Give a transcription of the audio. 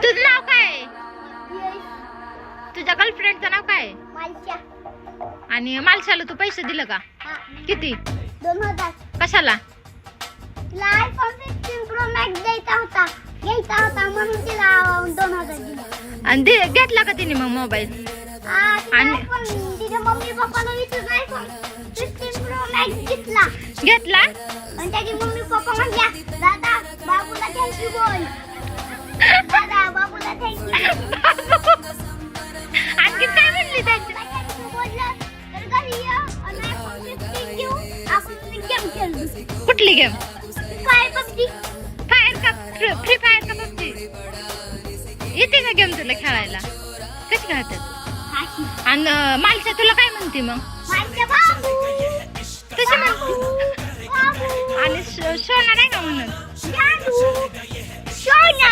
तुझं नाव काय आहे? तुझ्या गर्लफ्रेंडचं नाव काय आहे? आणि मालशाला तू पैसे दिलं का? किती? 2000. कशाला? तिला iPhone 15 Pro Max घ्यायचा होता म्हणून तिला 2000 दिले. आणि घेतला का तिने मग मोबाईल? आणि तिच्या मम्मी पप्पाला विचारून iPhone 15 Pro Max घेतला. आणि त्याची मम्मी पप्पा म्हणल्या दादा बाबूला थँक्यू बोल. दादा बाबूला थँक्यू. आणखी काय म्हणली त्यांची? बोललं तर घरी ये आणि iPhone 15 घेऊ आपण गेम खेळू. कुठली गेम? PUBG. फायर का फ्री फायर का पबजी? येते का गेम तुला खेळायला? कशी खेळतात? आणि मालशा तुला काय म्हणते मग? माझ्या बाबू तशी म्हणते. आणि सोना नाही का म्हणत? सोना